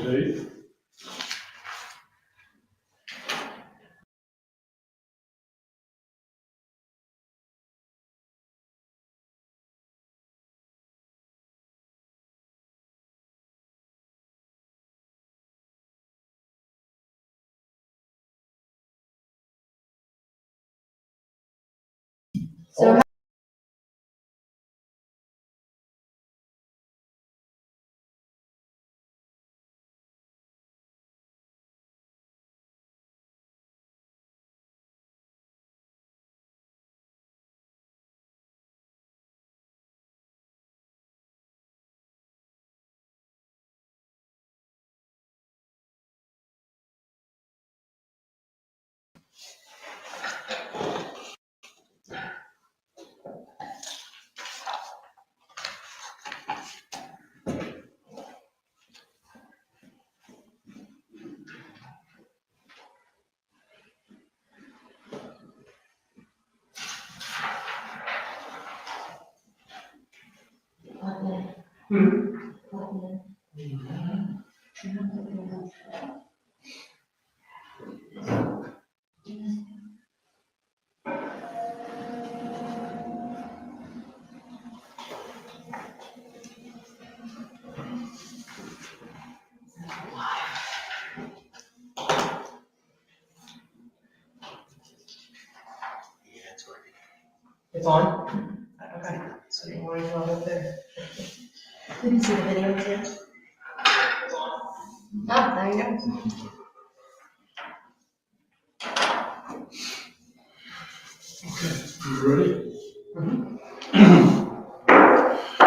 Date. So It's on? Okay, so you want to go up there? we can see the video too. Oh, there you go. You ready?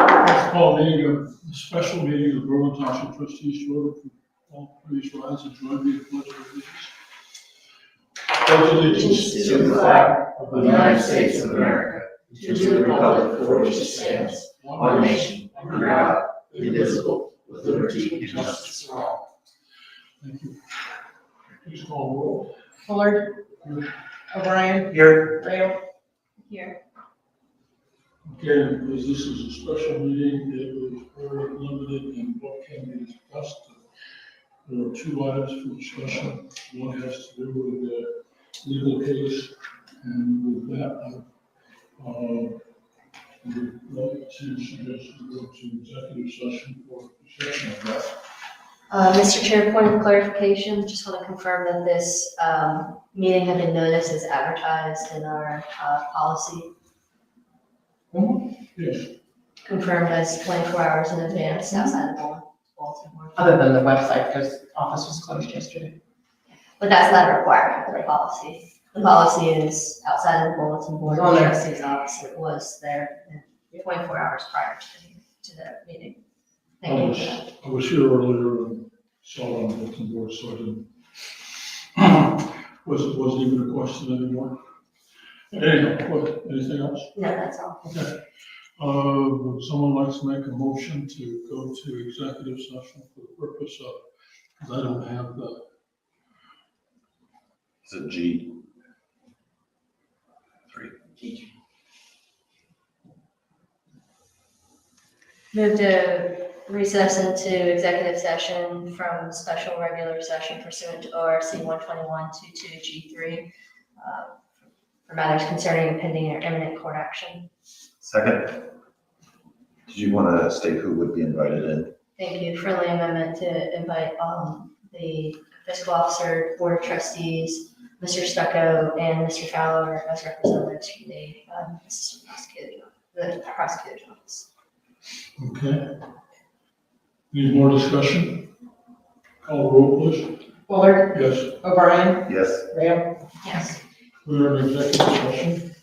Let's call a special meeting of the Berlin Township Trustees to order. All please rise and join me in the pledge of allegiance. Pledge allegiance To the flag of the United States of America, to the republic for which it stands, one nation, under God, indivisible, with liberty and justice for all. Thank you. Please call roll. Fuller. Here. O'Brien. Here. Rail. Here. Okay, because this is a special meeting, it was very limited in what can be discussed. There are two items for discussion. One has to do with the legal case, and with that, would like to suggest we go to executive session for discussion of that. Mr. Chair, point of clarification, just want to confirm that this meeting had been noticed as advertised in our policy, Yes, confirmed as 24 hours in advance outside the bulletin board. Other than the website, because office was closed yesterday. But that's not a requirement for the policy. The policy is outside of the bulletin board, It's on the there. trustee's office, it was there 24 hours prior to the meeting. Thank you for that. I was here earlier and saw it on the bulletin board, so I didn't, wasn't even a question anymore. Anyhow, what, anything else? No, that's all. Okay. Would someone like to make a motion to go to executive session for the purpose of, because I don't have the, Is it G? 3. Move to recess into executive session from special regular session pursuant to ORC 121-22G3 for matters concerning impending or imminent court action. Second. Did you want to state who would be invited in? Thank you. Friendly amendment to invite the fiscal officer, board of trustees, Mr. Stucco, and Mr. Fowler as representatives from the assistant prosecutor's office. okay. Any more discussion? Call the roll, please. Fuller. Yes, O'Brien. Yes. Rail. Yes. we are in executive session.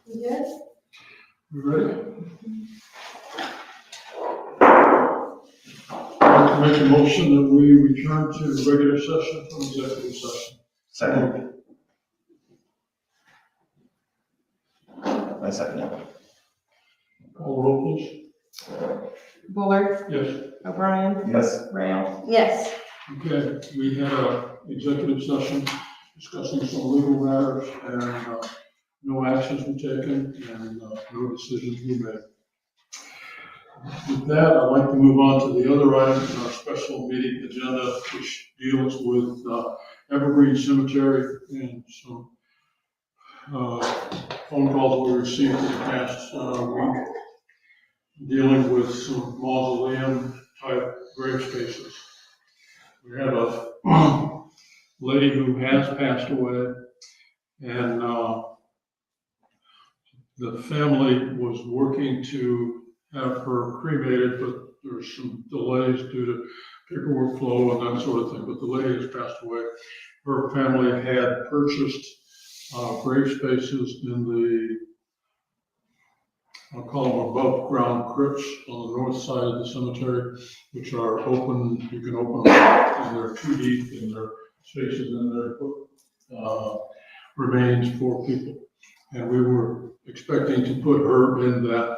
Good. You ready? I'd like to make a motion that we return to regular session from executive session. Second. I second it. Call the roll, please. Bullard, Yes. O'Brien, Yes. Rail. Yes. Okay, we had an executive session discussing some legal matters and no actions were taken and no decisions were made. With that, I'd like to move on to the other item in our special meeting agenda, which deals with Evergreen Cemetery and some phone calls we received in the past week dealing with some mausoleum type grave spaces. We had a lady who has passed away, and the family was working to have her cremated, but there's some delays due to paperwork flow and that sort of thing. But the lady has passed away. Her family had purchased grave spaces in the, I'll call them above ground crypts on the north side of the cemetery, which are open, you can open them and they're 2 deep and there are spaces in there for remains for people. And we were expecting to put her in that,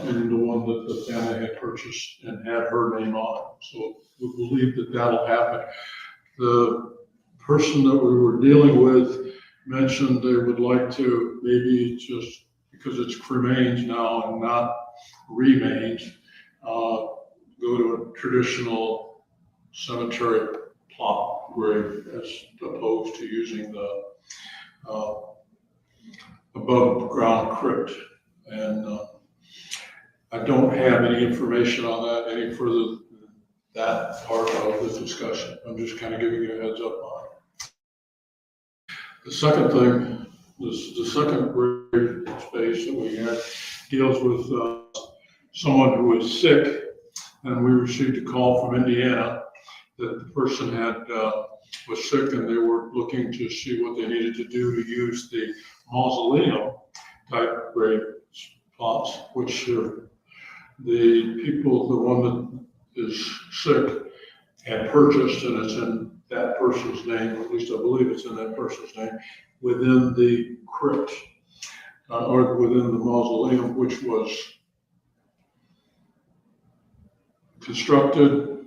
in the one that the family had purchased and had her name on it. So we believe that that'll happen. The person that we were dealing with mentioned they would like to maybe just, because it's cremains now and not remains, go to a traditional cemetery plot grave as opposed to using the above ground crypt. And I don't have any information on that any further than that part of the discussion. I'm just kind of giving you a heads up on it. The second thing, the second grave space that we had deals with someone who was sick, and we received a call from Indiana that the person had was sick and they were looking to see what they needed to do to use the mausoleum type grave plots, which the people, the one that is sick had purchased, and it's in that person's name, or at least I believe it's in that person's name, within the crypt, or within the mausoleum, which was constructed,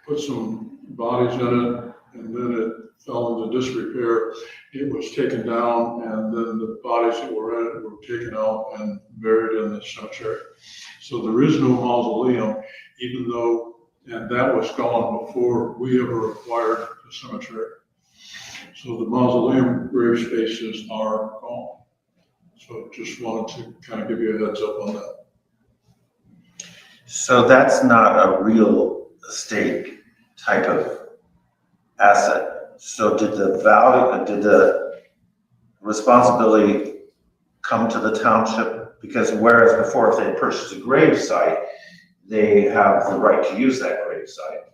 put some bodies in it, and then it fell into disrepair. It was taken down, and then the bodies that were in it were taken out and buried in the cemetery. So there is no mausoleum, even though, and that was gone before we ever acquired the cemetery. So the mausoleum grave spaces are gone. So just wanted to kind of give you a heads up on that. So that's not a real estate type of asset. So did the responsibility come to the township? Because whereas before, if they purchased a grave site, they have the right to use that grave site,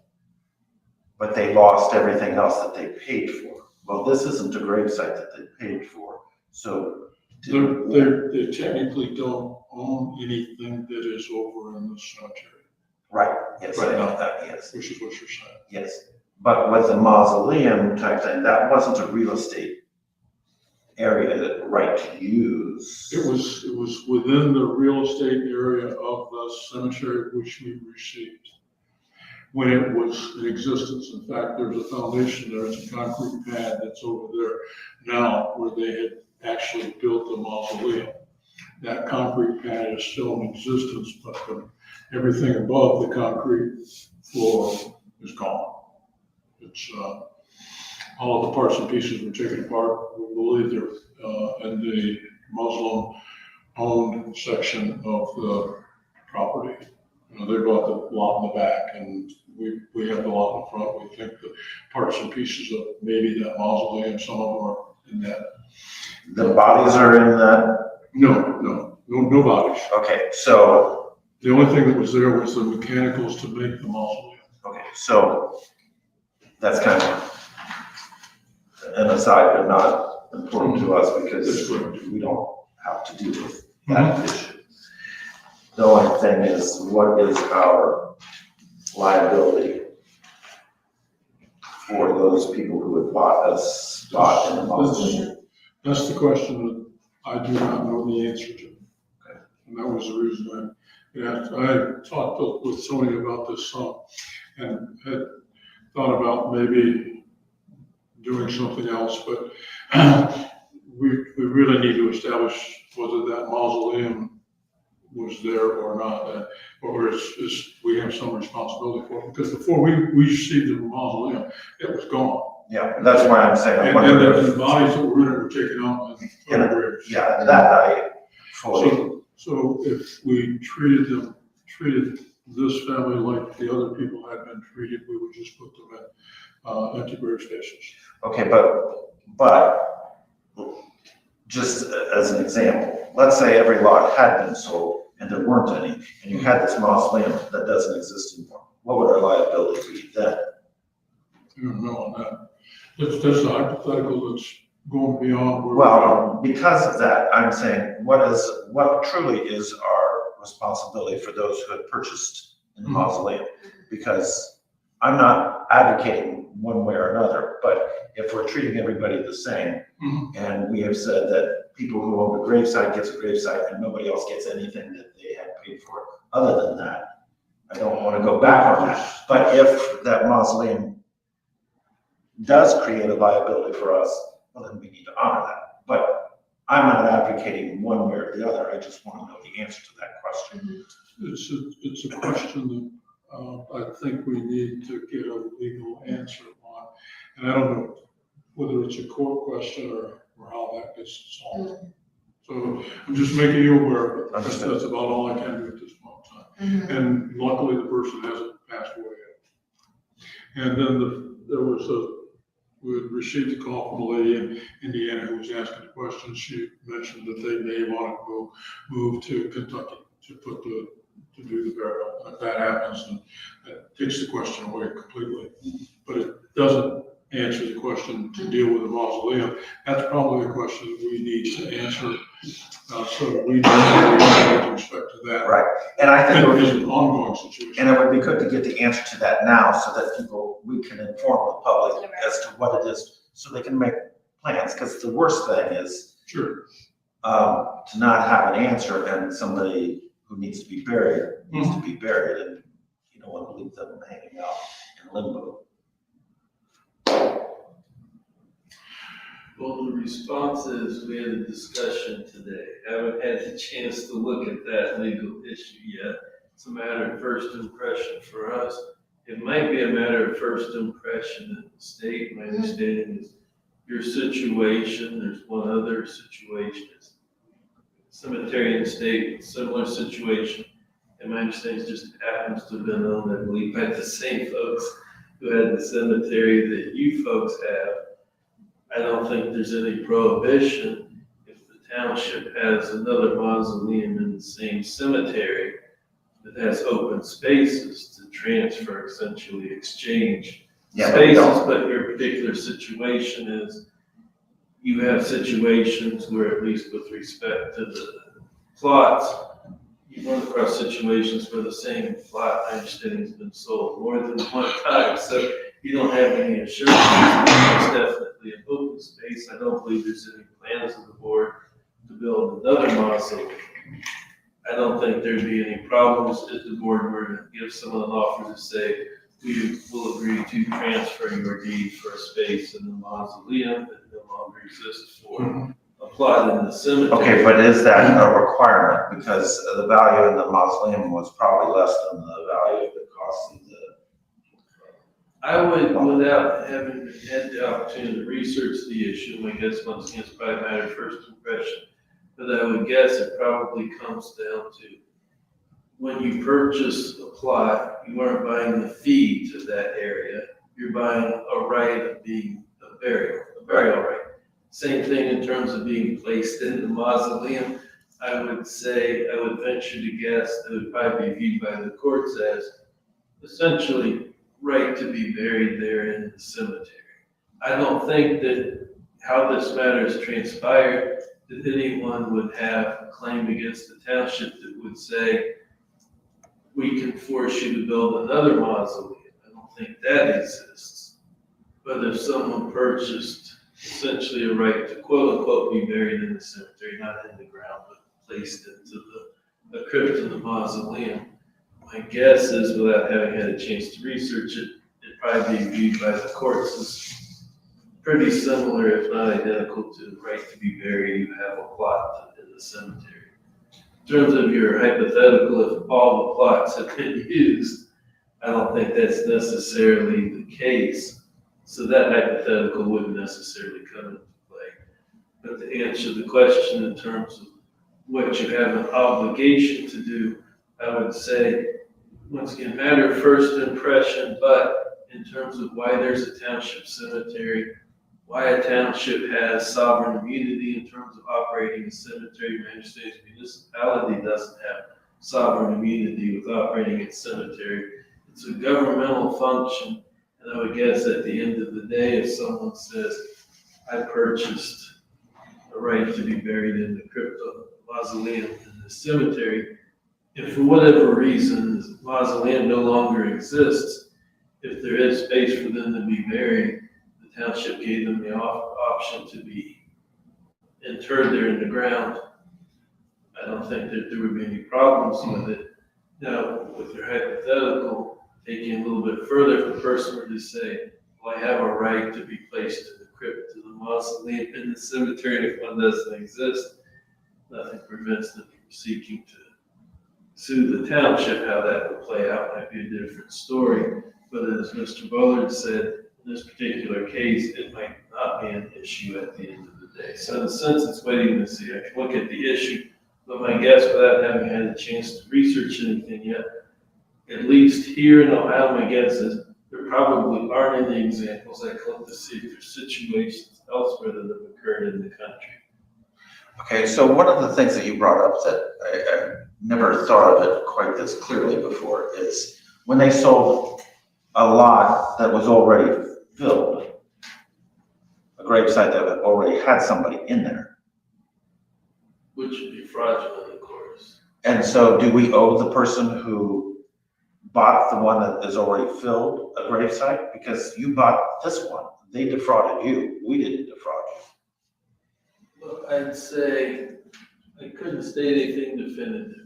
but they lost everything else that they paid for. Well, this isn't a grave site that they paid for, so. They technically don't own anything that is over in the cemetery, Right, yes, I know that, yes, which is what you're saying. yes. But with the mausoleum type thing, that wasn't a real estate area that right to use. It was within the real estate area of the cemetery which we received when it was in existence. In fact, there's a foundation there, it's a concrete pad that's over there now where they had actually built the mausoleum. That concrete pad is still in existence, but everything above the concrete floor is gone. It's all of the parts and pieces were taken apart. We believe they're in the Muslim-owned section of the property. You know, they bought the lot in the back, and we have the lot in the front. We think the parts and pieces of maybe that mausoleum, some of them are in that. The bodies are in that? No bodies. Okay, so, The only thing that was there was the mechanicals to make the mausoleum. okay, so that's kind of an aside, but not important to us That's because correct. we don't have to deal with that issue. The only thing is, what is our liability for those people who have bought a spot in the mausoleum? That's the question that I do not know the answer to. And that was the reason I talked with Tony about this some and had thought about maybe doing something else, but we really need to establish whether that mausoleum was there or not, or is we have some responsibility for it. Because before we received the mausoleum, it was gone. Yeah, that's why I'm saying, I And wonder the if, bodies that were in it were taken out and put in graves. yeah, that I fully, So if we treated this family like the other people had been treated, we would just put them in empty grave stations. okay, but just as an example, let's say every lot had been sold and there weren't any, and you had this mausoleum that doesn't exist anymore. What would our liability be then? I don't know on that. That's a hypothetical that's going beyond where. Well, because of that, I'm saying, what truly is our responsibility for those who had purchased in the mausoleum? Because I'm not advocating one way or another, but if we're treating everybody the same, Mhm. and we have said that people who own a gravesite gets a gravesite and nobody else gets anything that they had paid for, other than that, I don't want to go back on that. But if that mausoleum does create a liability for us, well, then we need to honor that. But I'm not advocating one way or the other. I just want to know the answer to that question. It's a question that I think we need to get a legal answer on. And I don't know whether it's a court question or how that gets solved. So I'm just making you aware of it. That's about all I can do at this point in time. And luckily, the person hasn't passed away yet. And then we had received a call from a lady in Indiana who was asking a question. She mentioned that they may want to move to Kentucky to do the burial. And if that happens, then that takes the question away completely. But it doesn't answer the question to deal with the mausoleum. That's probably a question that we need to answer. So we need to with respect to that. Right. And I think And it's an ongoing situation. and it would be good to get the answer to that now so that we can inform the public as to what it is so they can make plans. Because the worst thing is Sure. to not have an answer and somebody who needs to be buried needs to be buried, and you don't want to leave them hanging out in limbo. Well, the response is, we had a discussion today. Haven't had the chance to look at that legal issue yet. It's a matter of first impression for us. It might be a matter of first impression in the state. My understanding is your situation, there's one other situation. It's cemetery in the state, similar situation. And my understanding is just happens to have been owned, I believe, by the same folks who had the cemetery that you folks have. I don't think there's any prohibition if the township has another mausoleum in the same cemetery that has open spaces to transfer, essentially exchange Yeah, but we spaces. don't. But your particular situation is, you have situations where, at least with respect to the plots, you run across situations where the same plot, I understand, has been sold more than one time. So you don't have any assurance. It's definitely an open space. I don't believe there's any plans of the board to build another mausoleum. I don't think there'd be any problems if the board were to give someone an offer to say, we will agree to transfer your deed for a space in the mausoleum that no longer exists for a plot in the cemetery. Okay, but is that a requirement? Because the value in the mausoleum was probably less than the value of the cost of the. I would, without having had the opportunity to research the issue, my guess once again, it's probably a matter of first impression, but I would guess it probably comes down to, when you purchase a plot, you aren't buying the fee to that area, you're buying a right of being a burial right. Same thing in terms of being placed in the mausoleum. I would say, I would venture to guess, that would probably be viewed by the courts as essentially right to be buried there in the cemetery. I don't think that how this matter has transpired, that anyone would have a claim against the township that would say, we can force you to build another mausoleum. I don't think that exists. But if someone purchased essentially a right to quote unquote be buried in the cemetery, not in the ground, but placed into the crypt in the mausoleum, my guess is, without having had a chance to research it, it'd probably be viewed by the courts as pretty similar, if not identical, to the right to be buried. You have a plot in the cemetery. In terms of your hypothetical, if all the plots have been used, I don't think that's necessarily the case. So that hypothetical wouldn't necessarily come into play. But to answer the question in terms of what you have an obligation to do, I would say, once again, matter of first impression, but in terms of why there's a township cemetery, why a township has sovereign immunity in terms of operating a cemetery. United States municipality doesn't have sovereign immunity with operating its cemetery. It's a governmental function, and I would guess at the end of the day, if someone says, I purchased a right to be buried in the crypto mausoleum in the cemetery, if for whatever reason the mausoleum no longer exists, if there is space for them to be buried, the township gave them the option to be interred there in the ground. I don't think that there would be any problems with it. Now, with your hypothetical, taking a little bit further, if the person were to say, well, I have a right to be placed in the crypt of the mausoleum in the cemetery, if one doesn't exist, nothing prevents them from seeking to sue the township. How that would play out might be a different story. But as Mr. Bullard said, in this particular case, it might not be an issue at the end of the day. So in a sense, it's waiting to see. I can look at the issue, but my guess, without having had a chance to research anything yet, at least here in Ohio, my guess is there probably aren't any examples. I can look to see if there's situations elsewhere that have occurred in the country. Okay, so one of the things that you brought up that I never thought of it quite this clearly before is when they sold a lot that was already filled, a gravesite that already had somebody in there. Which would be fraudulent, of course. And so do we owe the person who bought the one that is already filled a gravesite? Because you bought this one, they defrauded you, we didn't defraud you. Well, I'd say I couldn't state anything definitively.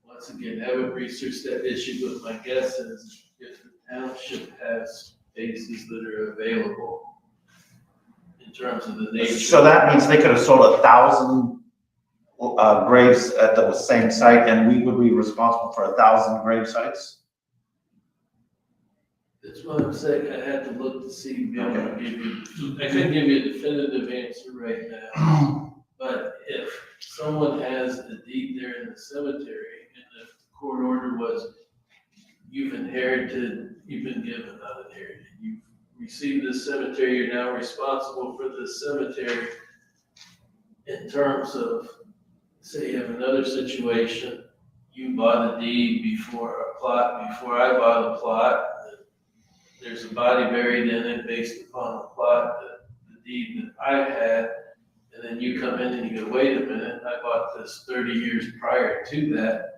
Once again, I haven't researched that issue, but my guess is if the township has spaces that are available in terms of the nature. So that means they could have sold 1,000 graves at the same site and we would be responsible for 1,000 grave sites? That's what I'm saying. I had to look to see, be able to give you, I couldn't give you a definitive answer right now. But if someone has a deed there in the cemetery, and if the court order was, you've inherited, you've been given, not inherited, you've received this cemetery, you're now responsible for this cemetery. In terms of, say you have another situation, you bought a deed before a plot, before I bought a plot, there's a body buried in it based upon the plot, the deed that I had, and then you come in and you go, wait a minute, I bought this 30 years prior to that.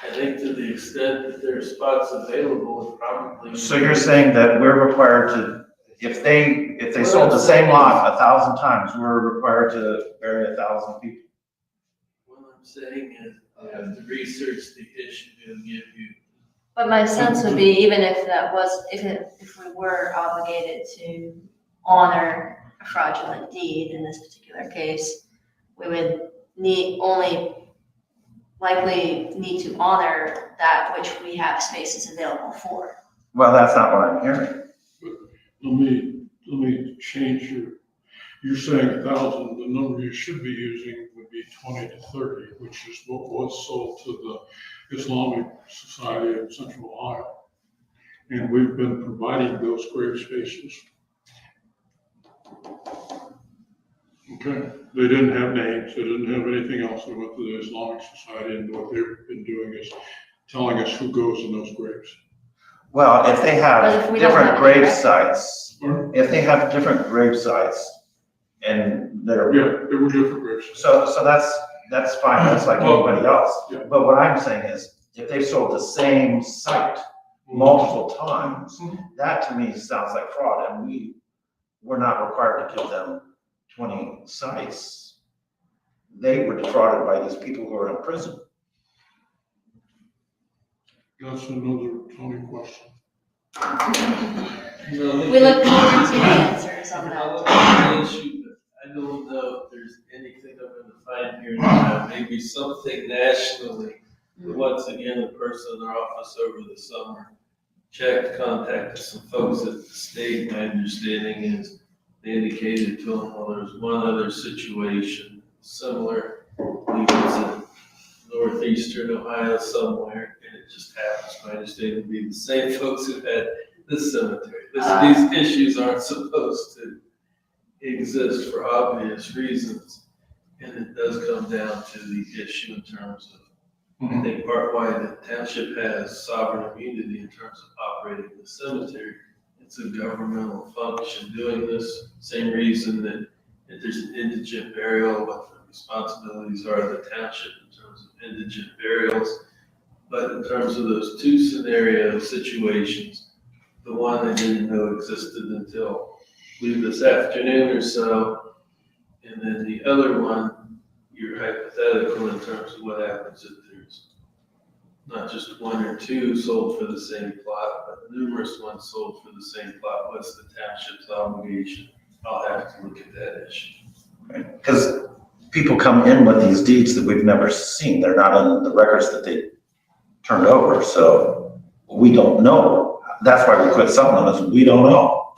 I think to the extent that there are spots available, it probably. So you're saying that we're required to, if they sold the same lot 1,000 times, we're required to bury 1,000 people? What I'm saying is, I have to research the issue and give you. But my sense would be, even if that was, if we were obligated to honor a fraudulent deed in this particular case, we would likely need to honor that which we have spaces available for. Well, that's not what I'm hearing. Let me change you're saying 1,000, the number you should be using would be 20 to 30, which is what was sold to the Islamic Society of Central Ohio. And we've been providing those grave spaces. Okay, they didn't have names, they didn't have anything else. They went to the Islamic Society, and what they've been doing is telling us who goes in those graves. Well, if they But have if we don't different have grave any- sites, Or- if they have different grave sites and they're, Yeah, they were different groups. so that's fine, that's like Well, anybody else. yeah. But what I'm saying is, if they've sold the same site multiple times, that to me sounds like fraud, and we're not required to give them 20 sites. They were defrauded by these people who are in prison. That's another Tony question. We look forward to the answers on I'll that. look at the issue, but I don't know if there's anything I'm gonna find here now, maybe something nationally. But once again, the person in our office over the summer contacted some folks at the state. My understanding is they indicated to them, well, there's one other situation similar. I believe it's in northeastern Ohio somewhere, and it just happens, my understanding, to be the same folks who had this cemetery. These issues aren't supposed to exist for obvious reasons. And it does come down to the issue in terms of, I think part why the township has sovereign immunity in terms of operating the cemetery. It's a governmental function doing this, same reason that if there's an indigent burial, what the responsibilities are of the township in terms of indigent burials. But in terms of those two scenario situations, the one I didn't know existed until I believe this afternoon or so. And then the other one, you're hypothetical in terms of what happens if there's not just one or two sold for the same plot, but numerous ones sold for the same plot. What's the township's obligation? I'll have to look at that issue. Because people come in with these deeds that we've never seen. They're not in the records that they turned over, so we don't know. That's why we quit selling them, is we don't know.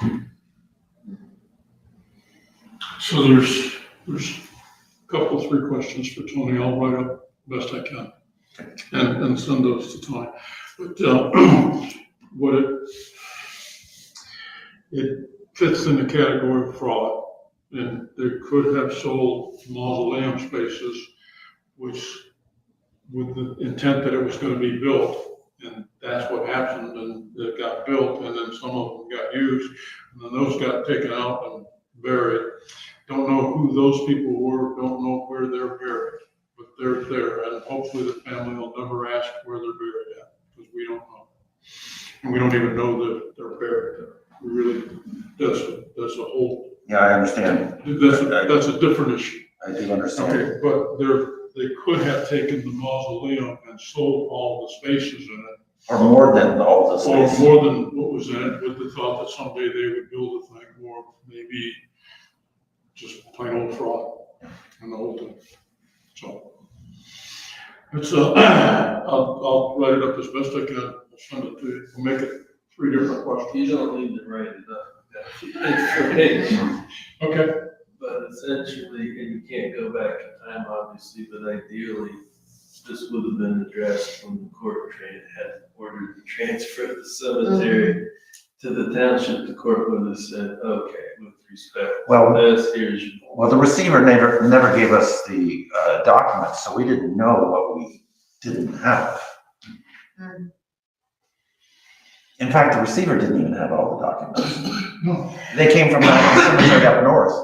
So there's a couple, 3 questions for Tony. I'll write up best I can and send those to Tony. But what it fits in the category of fraud, and they could have sold mausoleum spaces, which with the intent that it was going to be built, and that's what happened, and it got built, and then some of them got used, and then those got taken out and buried. Don't know who those people were, don't know where they're buried, but they're there, and hopefully the family will never ask where they're buried at, because we don't know. And we don't even know that they're buried there. We really, that's a whole, Yeah, I understand. that's a different issue. I do understand. Okay, but they could have taken the mausoleum and sold all the spaces in it, Or more than all the or space. more than what was in it, with the thought that someday they would build a thing, or maybe just plain old fraud and the whole thing. So, it's, I'll write it up as best I can, I'll send it to you, we'll make it 3 different questions. You don't need to write it up. We've got information. Okay, But essentially, and you can't go back in time, obviously, but ideally, this would have been addressed when the court had ordered the transfer of the cemetery to the township. The court would have said, okay, with respect Well- to this, here's your. Well, the receiver never gave us the documents, so we didn't know what we didn't have. Mm. In fact, the receiver didn't even have all the documents. no, They came from that cemetery up north.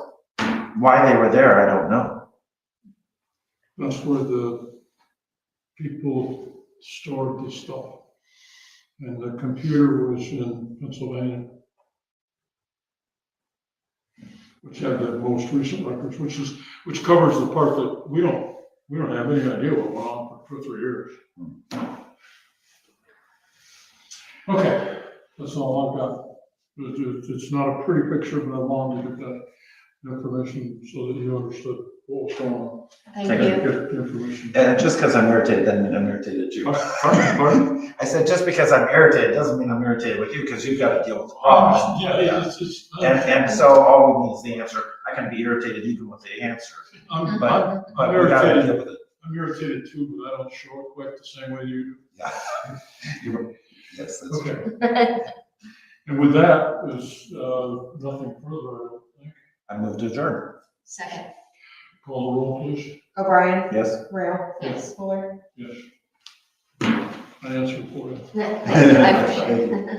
Why they were there, I don't know. that's where the people stored the stuff. And the computer was in Pennsylvania, which had the most recent records, which covers the part that we don't have any idea what went on for 3 years. Okay, that's all I've got. It's not a pretty picture, but I wanted to get that information so that you understood what was going on. Thank Thank you. Get the information. And just because I'm irritated doesn't mean I'm irritated at you. Pardon? I said, just because I'm irritated doesn't mean I'm irritated with you, because you've got to deal with the problem. Yeah, it's. And so all we need is the answer. I can be irritated even with the answer, I'm but we gotta irritated. deal with it. I'm irritated too, but I don't show it quite the same way you do. Yeah. Yes, that's true. Okay, and with that is, nothing further, I don't think. I moved to adjourn. Second, Call the roll, please. O'Brien, Yes? Rail, yes. Fuller. Yes. I answered for you. I appreciate it.